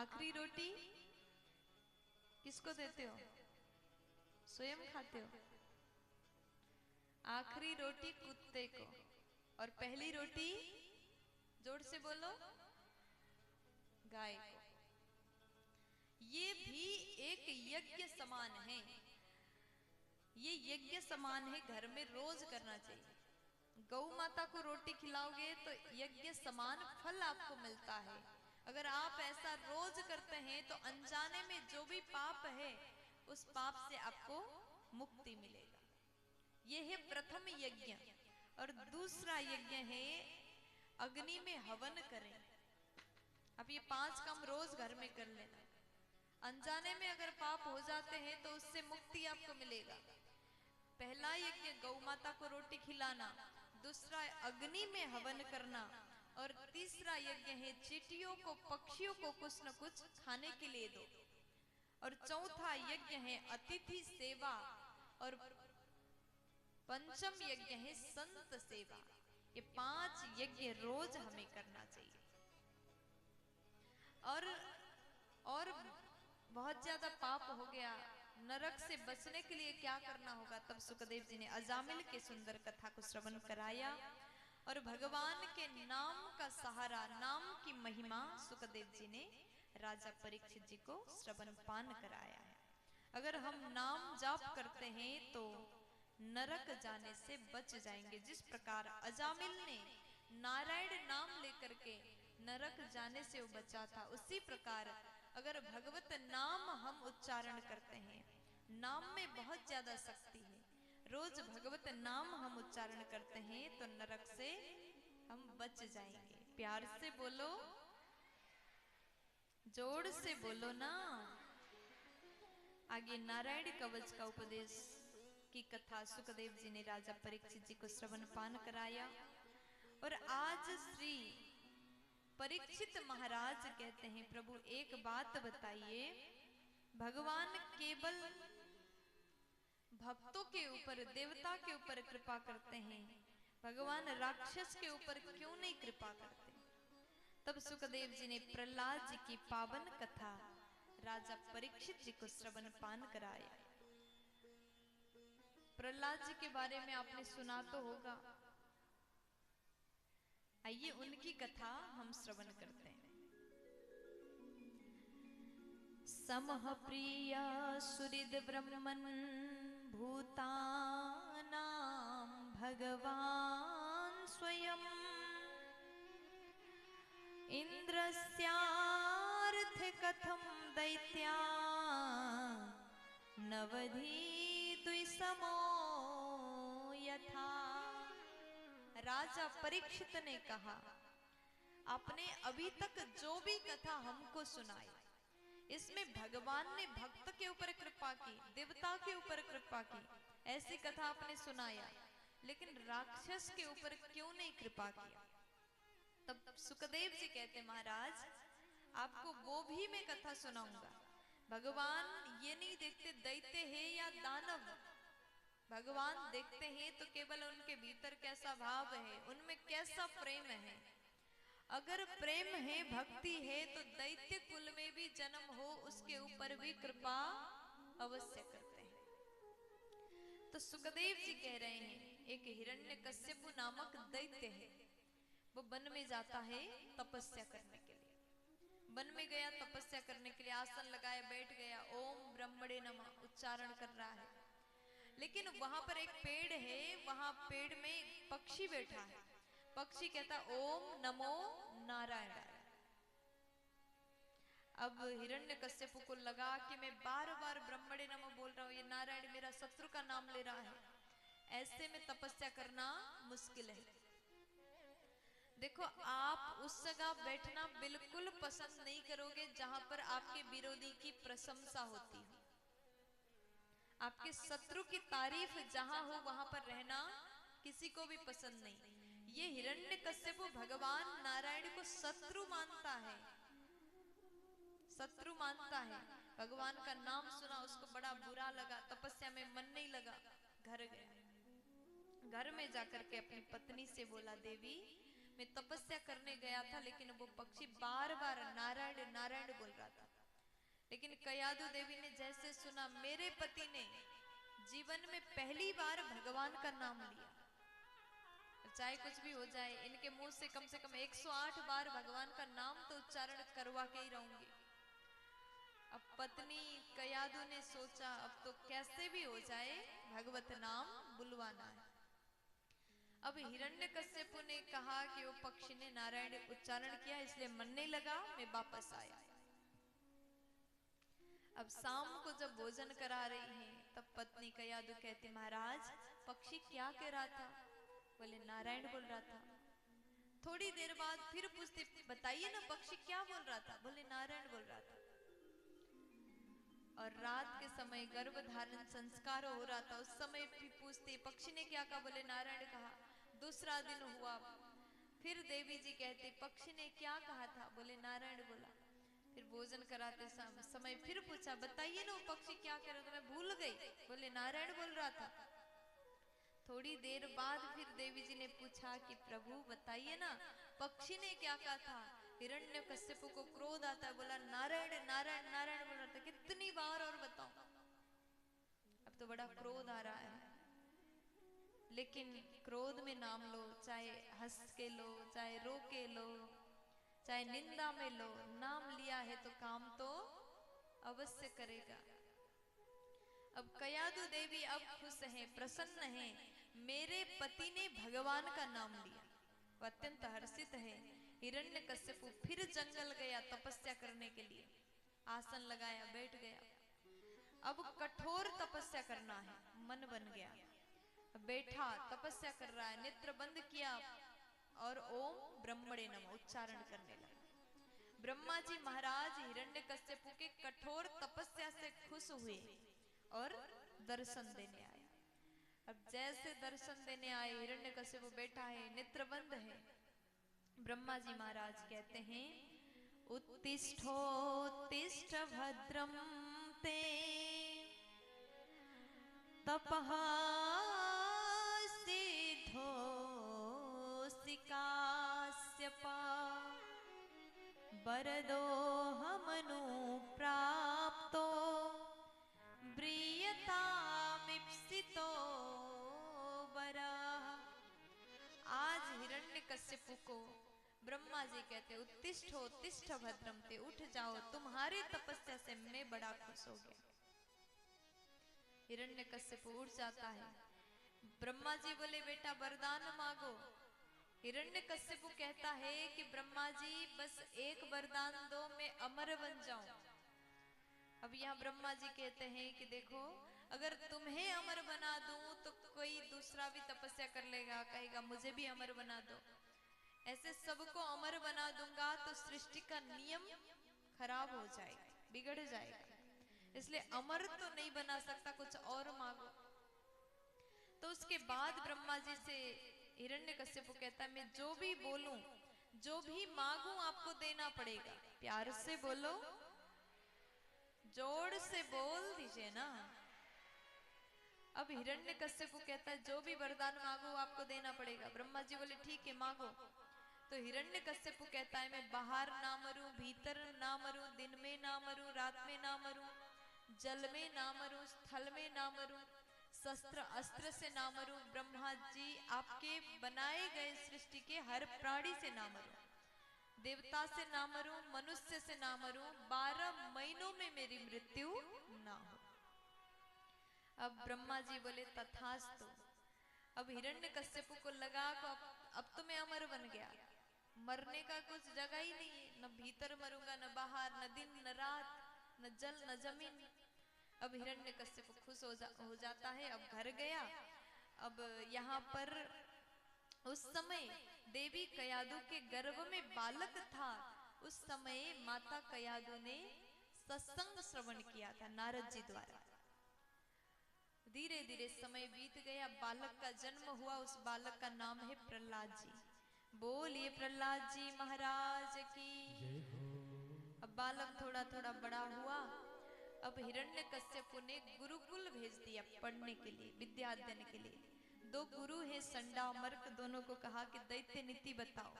आखिरी रोटी किसको देते हो? स्वयं खाते हो। आखिरी रोटी कुत्ते को, और पहली रोटी जोर से बोलो, गाय को। ये भी एक यज्ञ समान है, ये यज्ञ समान है, घर में रोज करना चाहिए। गौ माता को रोटी खिलाओगे तो यज्ञ समान फल आपको मिलता है। अगर आप ऐसा रोज करते हैं तो अनजाने में जो भी पाप है उस पाप से आपको मुक्ति मिलेगा। यह है प्रथम यज्ञ। और दूसरा यज्ञ है अग्नि में हवन करें। अब ये 5 काम रोज घर में कर लेना। अनजाने में अगर पाप हो जाते हैं तो उससे मुक्ति आपको मिलेगा। पहला यज्ञ गौ माता को रोटी खिलाना, दूसरा अग्नि में हवन करना, और तीसरा यज्ञ है चींटियों को, पक्षियों को कुछ न कुछ खाने के लिए दो, और चौथा यज्ञ है अतिथि सेवा, और पंचम यज्ञ है संत सेवा। ये 5 यज्ञ रोज हमें करना चाहिए। और बहुत ज्यादा पाप हो गया, नरक से बचने के लिए क्या करना होगा? तब सुखदेव जी ने अजामिल के सुंदर कथा को श्रवण कराया और भगवान के नाम का सहारा, नाम की महिमा सुखदेव जी ने राजा परीक्षित जी को श्रवण पान कराया है। अगर हम नाम जाप करते हैं तो नरक जाने से बच जाएंगे। जिस प्रकार अजामिल ने नारायण नाम लेकर के नरक जाने से वो बचा था, उसी प्रकार अगर भगवत नाम हम उच्चारण करते हैं, नाम में बहुत ज्यादा शक्ति है, रोज भगवत नाम हम उच्चारण करते हैं तो नरक से हम बच जाएंगे। प्यार से बोलो, जोर से बोलो ना। आगे नारायण कवच का उपदेश की कथा सुखदेव जी ने राजा परीक्षित जी को श्रवण पान कराया। और आज श्री परीक्षित महाराज कहते हैं, प्रभु एक बात बताइए, भगवान केवल भक्तों के ऊपर, देवता के ऊपर कृपा करते हैं, भगवान राक्षस के ऊपर क्यों नहीं कृपा करते? तब सुखदेव जी ने प्रहलाद जी की पावन कथा राजा परीक्षित जी को श्रवण पान कराया। प्रहलाद जी के बारे में आपने सुना तो होगा। आइए उनकी कथा हम श्रवण करते हैं। समह प्रिया सुहृद ब्रह्मन् भूतानां भगवान स्वयं इंद्रस्यार्थ कथम दैत्या नवधी द्विसमो यथा। राजा परीक्षित ने कहा, आपने अभी तक जो भी कथा हमको सुनाई, इसमें भगवान ने भक्त के ऊपर कृपा की, देवता के ऊपर कृपा की, ऐसी कथा आपने सुनाया, लेकिन राक्षस के ऊपर क्यों नहीं कृपा किया? तब सुखदेव जी कहते, महाराज आपको वो भी मैं कथा सुनाऊंगा। भगवान ये नहीं देखते दैत्य है या दानव, भगवान देखते हैं तो केवल उनके भीतर कैसा भाव है, उनमें कैसा प्रेम है। अगर प्रेम है, भक्ति है, तो दैत्य कुल में भी जन्म हो उसके ऊपर भी कृपा अवश्य करते हैं। तो सुखदेव जी कह रहे हैं, एक हिरण्यकश्यप नामक दैत्य है, वो वन में जाता है तपस्या करने के लिए। वन में गया तपस्या करने के लिए, आसन लगाया, बैठ गया, ओम ब्रह्मणे नमः उच्चारण कर रहा है। लेकिन वहां पर एक पेड़ है, वहां पेड़ में पक्षी बैठा है। पक्षी कहता ओम नमो नारायण। अब हिरण्यकश्यप को लगा कि मैं बार बार ब्रह्मणे नमः बोल रहा हूं, ये नारायण मेरा शत्रु का नाम ले रहा है, ऐसे में तपस्या करना मुश्किल है। देखो, आप उस जगह बैठना बिल्कुल पसंद नहीं करोगे जहां पर आपके विरोधी की प्रशंसा होती हो, आपके शत्रु की तारीफ जहां हो वहां पर रहना किसी को भी पसंद नहीं। ये हिरण्यकश्यप भगवान नारायण को शत्रु मानता है, शत्रु मानता है। भगवान का नाम सुना, उसको बड़ा बुरा लगा, तपस्या में मन नहीं लगा, घर गया। घर में जाकर के अपनी पत्नी से बोला, देवी मैं तपस्या करने गया था, लेकिन वो पक्षी बार बार नारायण नारायण बोल रहा था, लेकिन कयादु देवी ने जैसे सुना मेरे पति ने जीवन में पहली बार भगवान का नाम लिया, चाहे कुछ भी हो जाए इनके मुंह से कम 108 बार भगवान का नाम तो उच्चारण करवा के ही रहूंगी। अब पत्नी कयादु ने सोचा अब तो कैसे भी हो जाए भगवत नाम बुलवाना है। अब हिरण्यकश्यप ने कहा कि वो पक्षी ने नारायण उच्चारण किया इसलिए मन नहीं लगा, मैं वापस आया। अब शाम को जब भोजन करा रही हैं तब पत्नी कयादु कहती महाराज पक्षी क्या कह रहा था? बोले नारायण बोल रहा था। थोड़ी देर बाद फिर पूछते बताइए ना पक्षी क्या बोल रहा था? बोले नारायण बोल रहा था। और रात के समय गर्भ धारण संस्कार हो रहा था, उस समय भी पूछते पक्षी ने क्या कहा? बोले नारायण कहा। दूसरा दिन हुआ, फिर देवी जी कहते पक्षी ने क्या कहा था? बोले नारायण बोला। फिर भोजन कराते समय फिर पूछा बताइए ना वो पक्षी क्या कह रहा था? मैं भूल गई। बोले नारायण बोल रहा था। थोड़ी देर बाद फिर देवी जी ने पूछा कि प्रभु बताइए ना पक्षी ने क्या कहा था? हिरण्यकश्यप को क्रोध आता है, बोला नारायण नारायण नारायण बोल रहा था। कितनी बार और बताऊं? अब तो बड़ा क्रोध आ रहा है, लेकिन क्रोध में नाम लो, चाहे हंस के लो, चाहे रो के लो, चाहे निंदा में लो, नाम लिया है तो काम तो अवश्य करेगा। अब कयादु देवी अब खुश हैं, प्रसन्न हैं, मेरे पति ने भगवान का नाम लिया, वह अत्यंत हर्षित है। हिरण्यकश्यप फिर जंगल गया तपस्या करने के लिए, आसन लगाया बैठ गया। अब कठोर तपस्या करना है, मन बन गया, बैठा तपस्या कर रहा है, नेत्र बंद किया और ओम ब्रह्मणे नमः उच्चारण करने लगा। ब्रह्मा जी महाराज हिरण्यकश्यप के कठोर तपस्या से खुश हुए और दर्शन देने आए। अब जैसे दर्शन देने आए, हिरण्यकश्यप बैठा है, नेत्र बंद है। ब्रह्मा जी महाराज कहते हैं उत्तिष्ठोत्तिष्ठ भद्रम ते तपः सिद्धोऽसि काश्यप वरदोऽहमनुप्राप्तो ब्रीयतामीप्सितो वरः। आज हिरण्यकश्यप को ब्रह्मा जी कहते उत्तिष्ठो उत्तिष्ठ भद्रम ते, उठ जाओ, तुम्हारे तपस्या से मैं बड़ा खुश हो गया। हिरण्यकश्यप उठ जाता है। ब्रह्मा जी बोले बेटा वरदान मांगो। हिरण्यकश्यप कहता है कि ब्रह्मा जी बस एक वरदान दो, मैं अमर बन जाऊं। अब यहाँ ब्रह्मा जी कहते हैं कि देखो अगर तुम्हें अमर बना दूं तो कोई दूसरा भी तपस्या कर लेगा, कहेगा मुझे भी अमर बना दो। ऐसे सबको अमर बना दूंगा तो सृष्टि का नियम खराब हो जाएगा, बिगड़ जाएगा, इसलिए अमर तो नहीं बना सकता, कुछ और मांगो। तो उसके बाद ब्रह्मा जी से हिरण्यकश्यप कहता है मैं जो भी बोलूं, जो भी मांगू आपको देना पड़ेगा। प्यार से बोलो, जोर से बोल दीजिए ना। अब हिरण्यकश्यप कहता है जो भी वरदान मांगो आपको देना पड़ेगा। ब्रह्मा जी बोले ठीक है मांगो। तो हिरण्यकश्यप कहता है मैं बाहर ना मरूं, भीतर ना मरूं, दिन में ना मरूं, रात में ना मरूं, जल में ना मरूं, स्थल में ना मरूं, शस्त्र अस्त्र से ना मरूं, ब्रह्मा जी आपके बनाए गए सृष्टि के हर प्राणी से ना मरूं, देवता से ना मरूं, मनुष्य से ना मरूं, 12 महीनों में मेरी मृत्यु ना हो। अब ब्रह्मा जी बोले तथास्तु। अब हिरण्यकश्यप को लगा कि अब तो मैं अमर बन गया, मरने का कुछ जगह ही नहीं है, न भीतर मरूंगा, न बाहर, न दिन न रात, न जल न जमीन। अब हिरण्यकश्यप खुश हो जाता है। अब घर गया। अब यहाँ पर उस समय देवी कयादु के गर्भ में बालक था। उस समय माता कयादु ने सत्संग श्रवण किया था नारद जी द्वारा। धीरे धीरे समय बीत गया, बालक का जन्म हुआ। उस बालक का नाम है प्रहलाद जी। बोलिए प्रहलाद जी महाराज की। अब बालक थोड़ा थोड़ा बड़ा हुआ। अब हिरण्यकश्यप ने गुरुकुल भेज दिया पढ़ने के लिए, विद्या अध्ययन के लिए। 2 गुरु हैं संडा मर्क, दोनों को कहा कि दैत्य नीति बताओ।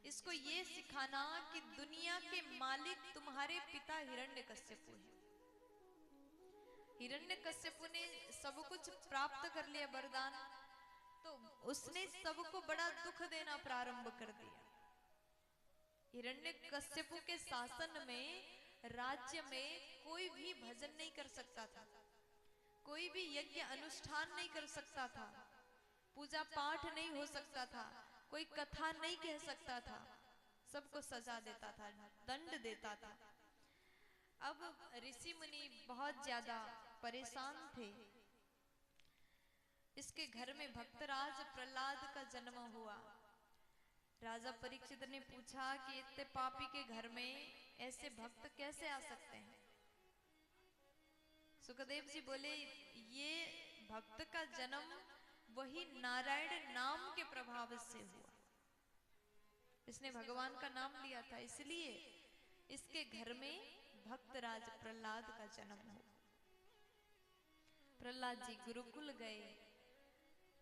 इसको ये सिखाना कि दुनिया के मालिक तुम्हारे पिता हिरण्यकश्यपु हैं। हिरण्यकश्यपु ने सब कुछ प्राप्त कर लिया वरदान, तो उसने सबको बड़ा दुख देना प्रारंभ कर दिया। हिरण्यकश्यपु के शासन में, राज्य में कोई भी भजन नहीं कर सकता था, कोई भी यज्ञ अनुष्ठान नहीं कर सकता था, पूजा पाठ नहीं हो सकता था, कोई कथा नहीं कह सकता था, सबको सजा देता था, दंड देता था। अब ऋषि मुनि बहुत ज्यादा परेशान थे। इसके घर में भक्तराज प्रहलाद का जन्म हुआ। राजा परीक्षित ने पूछा कि इतने पापी के घर में ऐसे भक्त कैसे आ सकते हैं। सुखदेव जी बोले, ये भक्त का जन्म वही नारायण नाम के प्रभाव से हुआ, इसने भगवान का नाम लिया था, इसलिए इसके घर में भक्तराज प्रहलाद का जन्म हुआ। प्रहलाद जी गुरुकुल गए,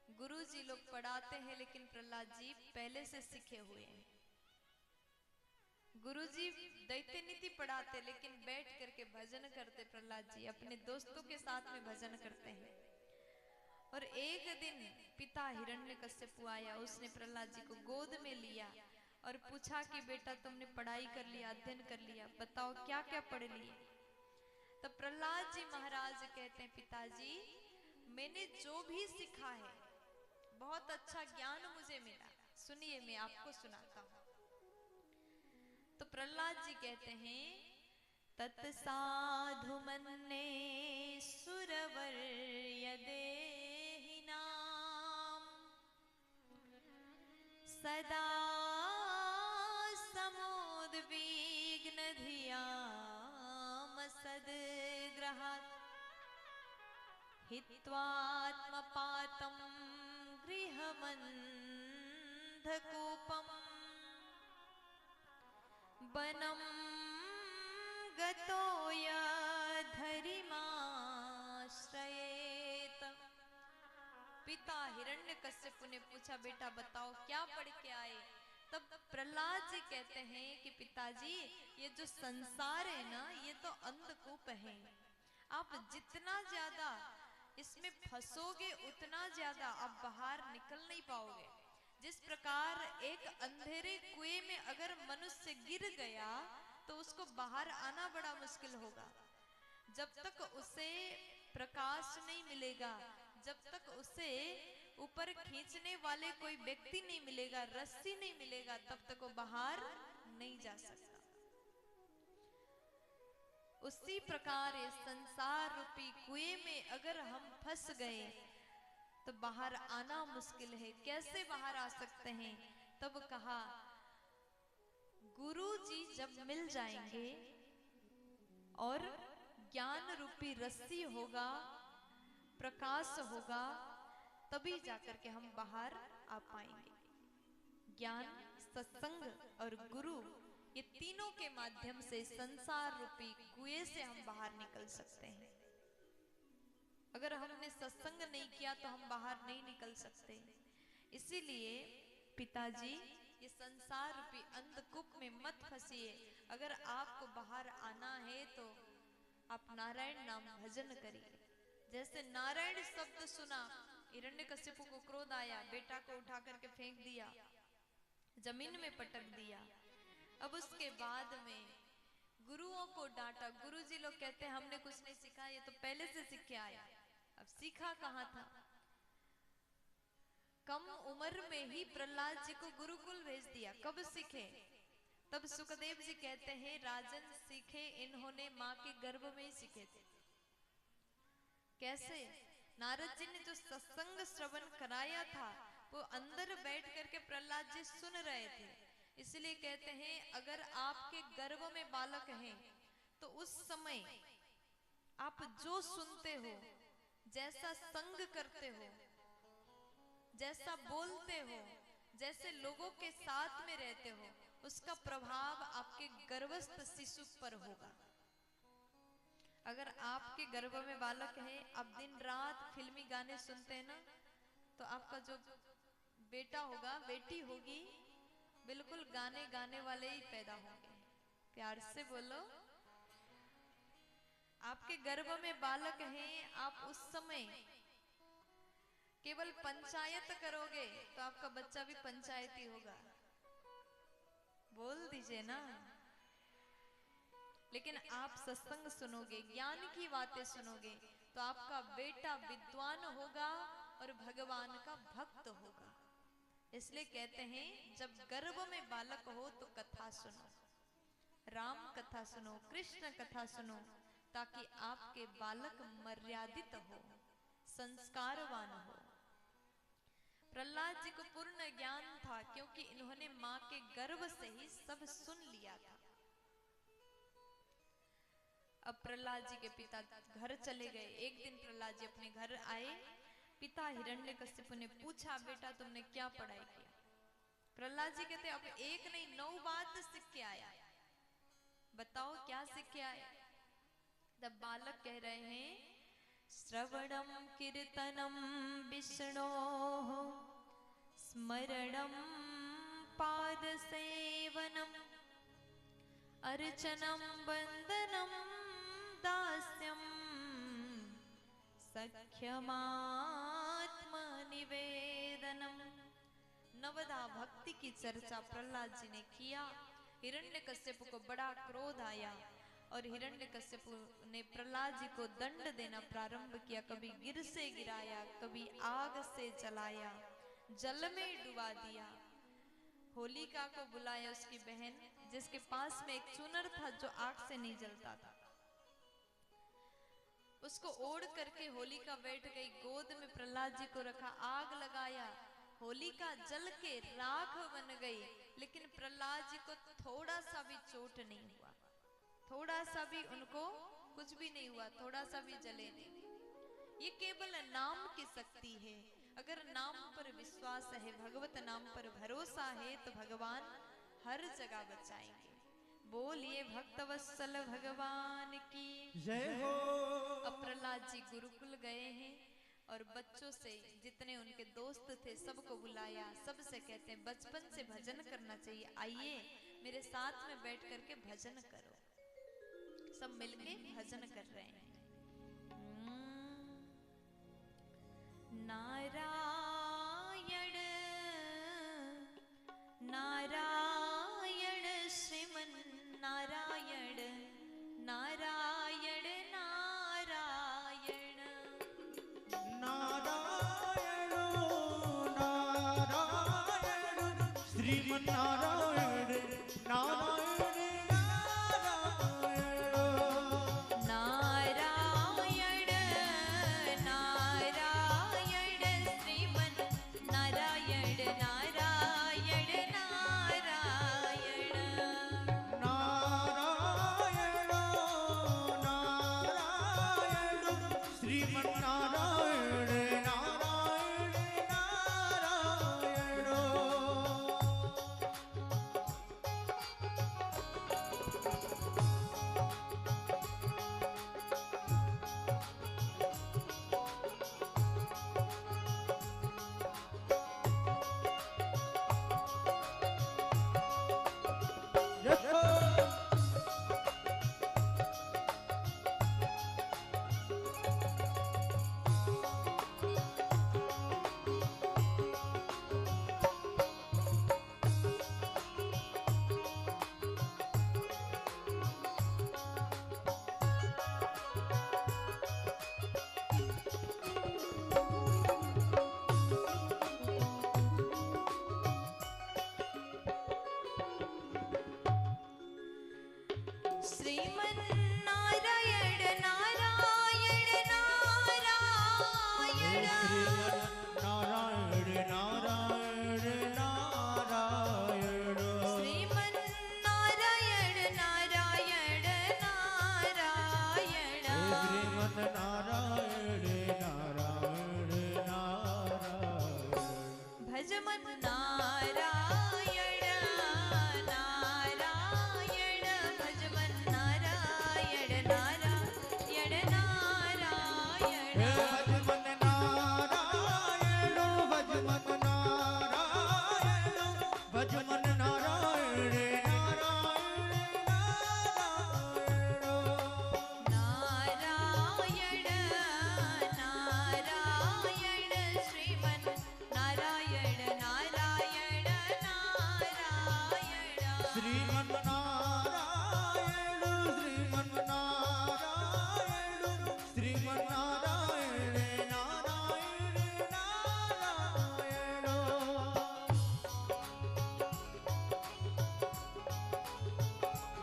गुरु जी लोग पढ़ाते हैं, लेकिन प्रहलाद जी पहले से सीखे हुए हैं। गुरु जी दैत्य नीति पढ़ाते, लेकिन बैठ करके भजन करते। प्रहलाद जी अपने दोस्तों के साथ में भजन करते हैं। और एक दिन पिता हिरण्यकश्यपु आया, उसने प्रहलाद जी को गोद में लिया और पूछा कि बेटा तुमने पढ़ाई कर लिया, अध्ययन कर लिया, बताओ क्या क्या पढ़ लिए। तब प्रहलाद जी महाराज कहते हैं, पिताजी मैंने जो भी सीखा है बहुत अच्छा ज्ञान मुझे मिला, सुनिए मैं आपको सुनाता हूं। तो प्रहलाद जी कहते हैं, तत्साधु मन्ने सुरवर्य देहिनाम सदा समुद्विग्न धियाम सद्ग्रहात् हित्वात्मपातं गृहमन्धकूपम् वनं गतो यधरिमाश्रयेत। पिता हिरण्यकश्यपु ने पूछा, बेटा बताओ क्या पढ़ के आए। तब प्रहलाद जी कहते हैं कि पिताजी ये जो संसार है ना, ये तो अंधकूप है, आप जितना ज्यादा इसमें फंसोगे उतना ज्यादा आप बाहर निकल नहीं पाओगे। जिस प्रकार एक अंधेरे कुएं में अगर मनुष्य गिर गया तो उसको बाहर आना बड़ा मुश्किल होगा। जब तक उसे प्रकाश नहीं मिलेगा, जब तक उसे ऊपर खींचने वाले कोई व्यक्ति नहीं मिलेगा, रस्सी नहीं मिलेगा, तब तक वो बाहर नहीं जा सकता। उसी प्रकार इस संसार रूपी कुएं में अगर हम फंस गए तो बाहर आना मुश्किल है। कैसे बाहर आ सकते हैं? तब कहा, गुरु जी जब मिल जाएंगे और ज्ञान रूपी रस्सी होगा, प्रकाश होगा, तभी जाकर के हम बाहर आ पाएंगे। ज्ञान, सत्संग और गुरु, ये तीनों के माध्यम से संसार रूपी कुएं से हम बाहर निकल सकते हैं। अगर हमने सत्संग नहीं किया तो हम बाहर नहीं निकल सकते। इसीलिए पिताजी ये संसार रूपी अंधकूप में मत फंसिए। अगर आपको बाहर आना है तो आप नारायण नाम भजन करिए। जैसे नारायण शब्द सुना, हिरण्यकश्यपु को क्रोध आया, बेटा को उठा करके फेंक दिया, जमीन में पटक दिया। अब उसके बाद में गुरुओं को डांटा। गुरुजी लोग कहते हैं हमने कुछ नहीं सीखा, ये तो पहले से सीख के आया। अब सीखा कहाँ था? कम उम्र में ही प्रहलाद जी को गुरुकुल भेज दिया। कब सीखे? तब सुखदेव जी कहते हैं, राजन सीखे इन्होंने माँ के गर्भ में ही सीखे थे। कैसे? नारद जी ने जो सत्संग श्रवण कराया था वो अंदर बैठ करके प्रहलाद जी सुन रहे थे। इसलिए कहते हैं अगर आपके गर्भ में बालक हैं तो उस समय आप जो सुनते हो, जैसा संग करते हो, जैसा बोलते हो, जैसे लोगों के साथ में रहते हो, उसका प्रभाव आपके गर्भस्थ शिशु पर होगा। अगर आपके गर्भ में बालक है, आप दिन रात फिल्मी गाने सुनते हैं ना, तो आपका जो बेटा होगा, बेटी होगी, बिल्कुल गाने गाने वाले ही पैदा होंगे। प्यार से बोलो। आपके गर्भ में बालक हैं, आप उस समय केवल पंचायत करोगे तो आपका बच्चा भी पंचायती होगा। बोल दीजिए ना। लेकिन आप सत्संग सुनोगे, ज्ञान की बातें सुनोगे तो आपका बेटा विद्वान होगा और भगवान का भक्त होगा। इसलिए कहते हैं जब गर्भ में बालक हो तो कथा सुनो, राम कथा सुनो, कृष्ण कथा सुनो, ताकि आपके बालक मर्यादित हो, संस्कारवान हो। प्रहलाद जी को पूर्ण ज्ञान था क्योंकि इन्होंने मां के गर्भ से ही सब सुन लिया था। अब प्रहलाद जी के पिता घर चले गए। एक दिन प्रहलाद जी अपने घर आए, पिता हिरण्यकशिपु ने पूछा, बेटा तुमने क्या पढ़ाई किया? प्रहलाद जी कहते अब एक नहीं 9 बात सीख के आया। बताओ क्या सीख के आए? तब बालक कह रहे हैं, श्रवणम कीर्तनम विष्णोः स्मरणम पाद सेवनम अर्चनम वंदनम दास्यम सख्यमात्म निवेदनम। नवदा भक्ति की चर्चा प्रहलाद जी ने किया। हिरण्यकश्यप को बड़ा क्रोध आया और हिरण्यकश्यप ने प्रहलाद जी को दंड देना प्रारंभ किया। कभी गिर से गिराया, कभी आग से जलाया, जल में डुबा दिया। होलिका को बुलाया, उसकी बहन, जिसके पास में एक चूनर था जो आग से नहीं जलता था। उसको ओढ़ करके होलिका बैठ गई, गोद में प्रहलाद जी को रखा, आग लगाया, होलिका जल के राख बन गई। लेकिन प्रहलाद जी को थोड़ा सा भी चोट नहीं हुआ, थोड़ा सा भी उनको कुछ भी नहीं हुआ, थोड़ा सा भी जले नहीं। ये केवल नाम की शक्ति है। अगर नाम पर विश्वास है, भगवत नाम पर भरोसा है तो भगवान हर जगह बचाएंगे। बोलिए भक्तवत्सल भगवान की जय हो। अब प्रहलाद जी गुरुकुल गए हैं और बच्चों से, जितने उनके दोस्त थे, सबको बुलाया। सबसे कहते हैं बचपन से भजन करना चाहिए, आइए मेरे साथ में बैठ करके भजन करो। सब मिलके भजन कर रहे हैं। नारायण नारायण श्रीमन नारायण नारायण नारायण नारायण नारायण श्रीमन नारायण नारायण भजमन नारायण नारायण भजमन नारायण नारायण।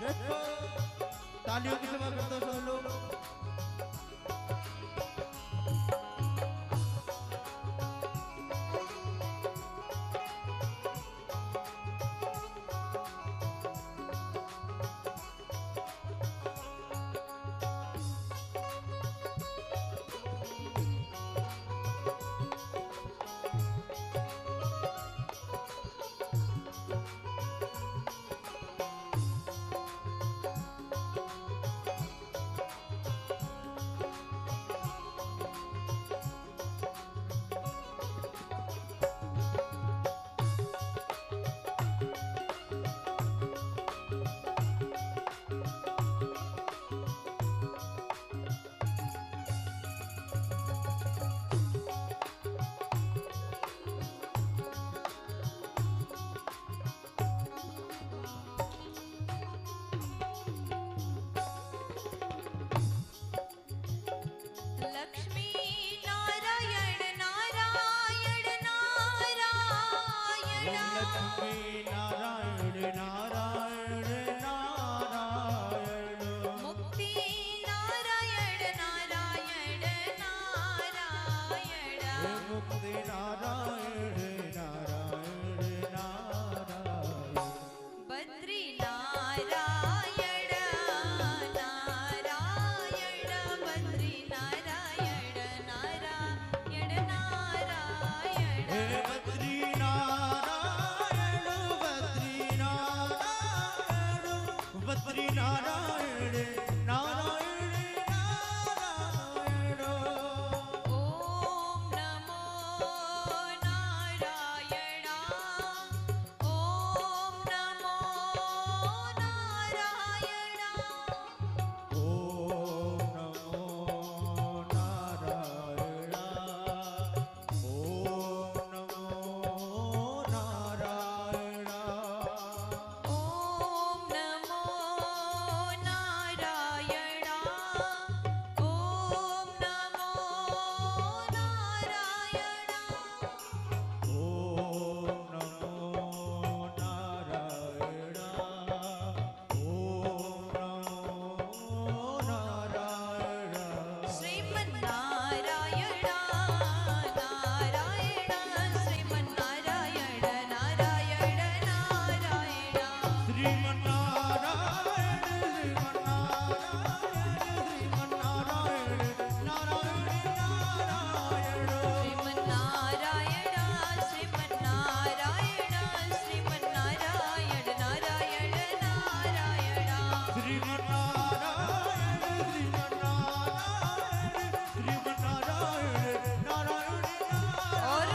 देखो तालियों की सेवा करते हो सब लोग। लक्ष्मी नारायण नारायण नारायण लक्ष्मी नारायण नारायण नारायण मुक्ति नारायण नारायण नारायण मुक्ति नारायण नारायण नारायण बद्री नारायण नारायण बद्री नारायण नारायण नारायण हे बद्री नारायण बद्री नारायण नारायण नारायण ओम नमो नारायण ओम नमो नारायण ओम नमो नारायण ओम नमो नारायण ओम नमो नारायण ओम नमो नारायण ओम नमो नारायण ओम नमो नारायण श्रीमन्नारायण नारायण श्रीमन्नारायण नारायण नारायण श्रीमन्नारायण श्रीमन्नारायण नारायण नारायण श्रीमन्नारायण श्रीमन्नारायण श्रीमन्नारायण नारायण नारायण और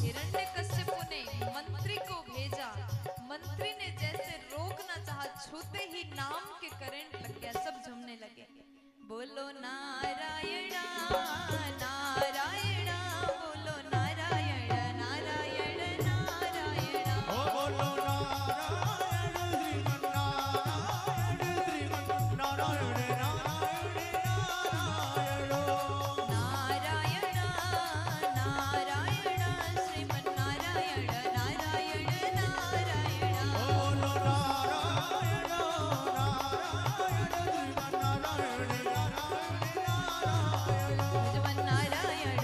हिरण्यकश्यप ने मंत्री को भेजा। मंत्री ने जैसे रोकना चाहा, छूते ही नाम के करंट लग गया, सब झूमने लगे। बोलो नारायण नारायण बोलो नारायण नारायण नारायण बोलो नारायण श्रीमन्नारायण श्रीमन्नारायण नारायण नारायण नारायण नारायण श्रीमन्नारायण नारायण नारायण बोलो नारायण नारायण श्रीमन्नारायण नारायण श्रीमन्नारायण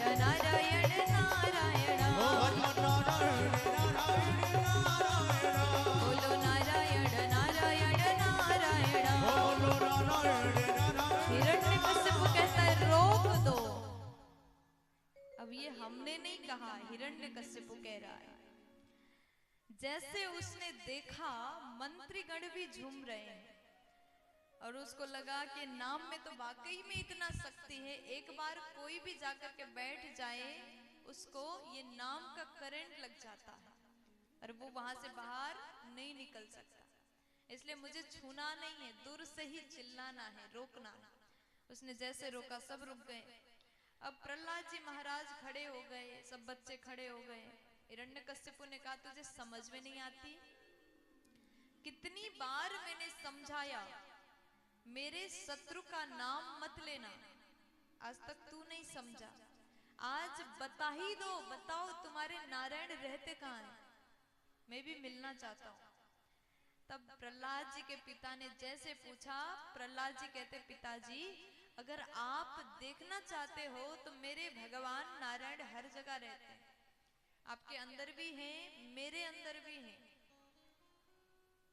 नारायण नारायण बोलो नारायण नारायण नारायण हिरण्यकश्यप कहता है रोक दो। अब ये हमने नहीं कहा, हिरण्यकश्यप कह रहा है। जैसे उसने देखा मंत्रीगण भी झूम रहे हैं और उसको लगा कि नाम में तो वाकई में इतना शक्ति है, एक बार कोई भी जाकर के बैठ जाए उसको ये नाम का करंट लग जाता है और वो वहां से बाहर नहीं निकल सकता। इसलिए मुझे छूना नहीं है, दूर से ही चिल्लाना है, रोकना है। उसने जैसे रोका सब रुक गए। अब प्रहलाद जी महाराज खड़े हो गए, सब बच्चे खड़े हो गए। हिरण्यकश्यप ने कहा तुझे समझ में नहीं आती? कितनी बार मैंने समझाया मेरे शत्रु का नाम मत लेना, आज तक तू नहीं समझा। आज बता ही दो, बताओ तुम्हारे नारायण रहते कहाँ हैं? मैं भी मिलना चाहता हूँ। तब प्रहलाद जी के पिता ने जैसे पूछा, प्रहलाद जी कहते, पिताजी अगर आप देखना चाहते हो तो मेरे भगवान नारायण हर जगह रहते हैं, आपके अंदर भी हैं, मेरे अंदर भी हैं,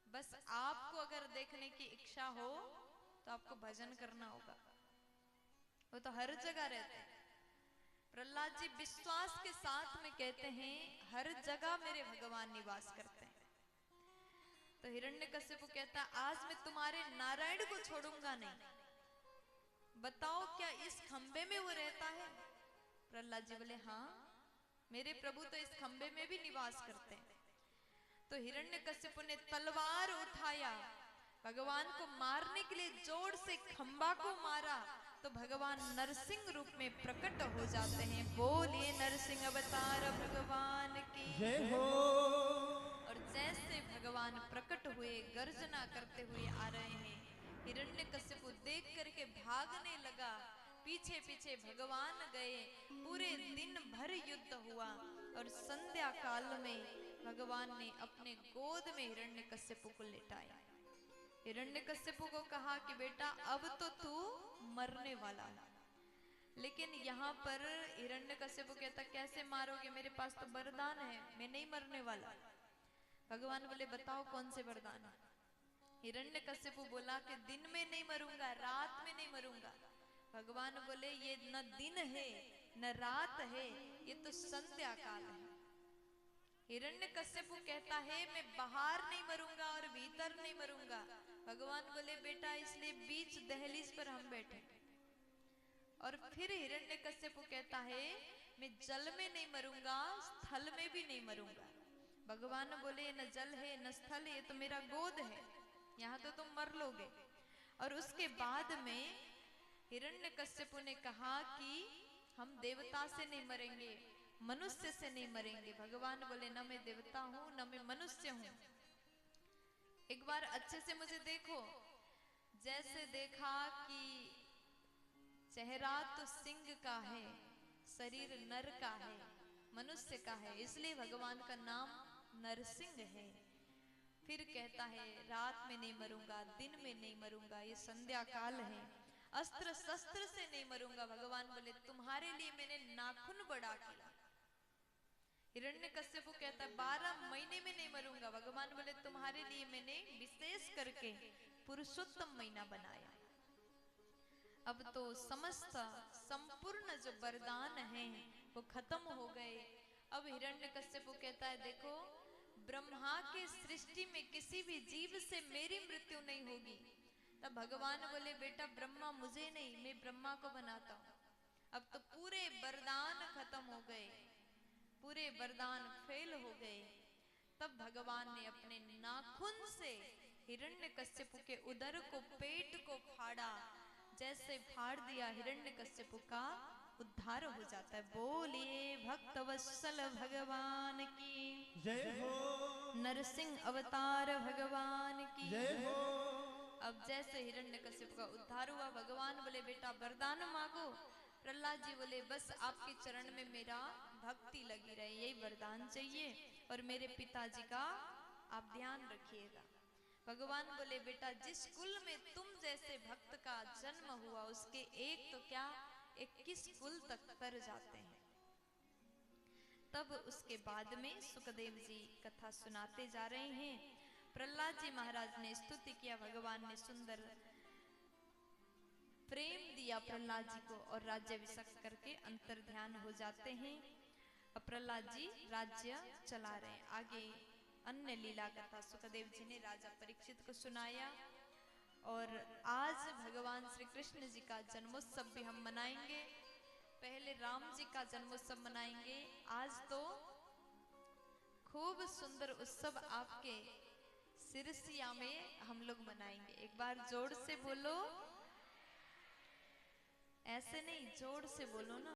बस आपको अगर देखने की इच्छा हो तो आपको भजन करना होगा, वो तो हर जगह रहते हैं। प्रहलाद जी विश्वास के साथ में कहते हैं, हर जगह मेरे भगवान निवास करते हैं। तो हिरण्यकश्यप कहता, आज मैं तुम्हारे नारायण को छोड़ूंगा नहीं, बताओ क्या इस खंबे में वो रहता है? प्रहलाद जी बोले, हाँ मेरे प्रभु तो इस खंबे में भी निवास करते हैं। तो हिरण्यकश्यप ने तलवार उठाया, भगवान को मारने के लिए जोर से खंबा को मारा, तो भगवान नरसिंह रूप में प्रकट हो जाते हैं। बोलिए नरसिंह अवतार भगवान की जय हो। और जैसे भगवान प्रकट हुए, गर्जना करते हुए आ रहे हैं, हिरण्यकश्यप देख करके भागने लगा, पीछे पीछे भगवान गए, पूरे दिन भर युद्ध हुआ और संध्या काल में भगवान ने अपने गोद में हिरण्यकश्यप को लिटाया। हिरण्यकश्यप को कहा कि बेटा अब तो तू मरने वाला है, लेकिन यहाँ पर हिरण्यकश्यप कहता, कैसे मारोगे, मेरे पास तो वरदान है, मैं नहीं मरने वाला। भगवान बोले, बताओ कौन से वरदान है? हिरण्यकश्यप बोला कि दिन में नहीं मरूंगा, रात में नहीं मरूंगा। भगवान बोले, ये न दिन है न रात है, ये तो संध्या काल है। हिरण्यकश्यप कहता है, मैं बाहर नहीं मरूंगा और भीतर नहीं मरूंगा। भगवान बोले, बेटा इसलिए बीच दहलीज पर हम बैठे। और फिर हिरण्यकश्यप कहता है, मैं जल में नहीं मरूंगा, स्थल में भी नहीं मरूंगा। भगवान बोले, न जल है न स्थल है, ये तो मेरा गोद है, यहाँ तो तुम मर लोगे। और उसके बाद में हिरण्यकश्यप ने कहा कि हम देवता से नहीं मरेंगे, मनुष्य से नहीं मरेंगे। भगवान बोले, न मैं देवता हूं न मैं मनुष्य हूं, एक बार अच्छे से मुझे देखो। जैसे देखा कि चेहरा तो सिंह का है, शरीर नर का है, मनुष्य का है, इसलिए भगवान का नाम नरसिंह है। फिर कहता है, रात में नहीं मरूंगा, दिन में नहीं मरूंगा, ये संध्या काल है, अस्त्र शस्त्र से नहीं मरूंगा। भगवान बोले, तुम्हारे लिए मैंने नाखून बड़ा किया। हिरण्यकश्यप कहता है, 12 महीने में नहीं मरूंगा। भगवान बोले, तुम्हारे लिए मैंने विशेष करके पुरुषोत्तम महीना बनाया। अब तो समस्त संपूर्ण जो वरदान हैं वो खत्म हो गए। अब हिरण्यकश्यप कहता है, देखो ब्रह्मा के सृष्टि में किसी भी जीव से मेरी मृत्यु नहीं होगी। तब भगवान बोले, बेटा ब्रह्मा मुझे नहीं, मैं ब्रह्मा को बनाता हूं। अब तो पूरे वरदान खत्म हो गए, पूरे वरदान फेल हो गए। तब भगवान ने अपने नाखून से हिरण्यकश्यप के उदर को, पेट को फाड़ा। जैसे फाड़ दिया, हिरण्यकश्यप का उद्धार हो जाता है। बोलिए भक्तवत्सल भगवान की जय हो। नरसिंह अवतार भगवान की जय हो। अब जैसे हिरण्यकश्यप का उद्धार हुआ, भगवान बोले, बेटा वरदान मांगो। प्रहलाद जी बोले, बस आपके चरण में मेरा भक्ति लगी रहे, यही वरदान चाहिए, और मेरे पिताजी का आप ध्यान रखिएगा। भगवान बोले, बेटा जिस कुल में तुम जैसे भक्त का जन्म हुआ, उसके एक तो क्या 21 कुल तक कर जाते हैं। तब उसके बाद में सुखदेव जी कथा सुनाते जा रहे हैं। प्रहलाद जी महाराज ने स्तुति किया, भगवान ने सुंदर प्रेम दिया प्रहलाद जी को, और राज्याभिषेक करके अंतर ध्यान हो जाते हैं। अब प्रहलाद जी राज्य चला रहे हैं। आगे अन्य लीला कथा सुखदेव जी ने राजा परीक्षित को सुनाया। और आज भगवान श्री कृष्ण जी का जन्मोत्सव भी हम मनाएंगे। पहले राम जी का जन्मोत्सव मनाएंगे, आज तो खूब सुंदर उत्सव आपके सिरसिया में हम लोग मनाएंगे। एक बार जोर से बोलो, ऐसे नहीं, जोर से बोलो ना।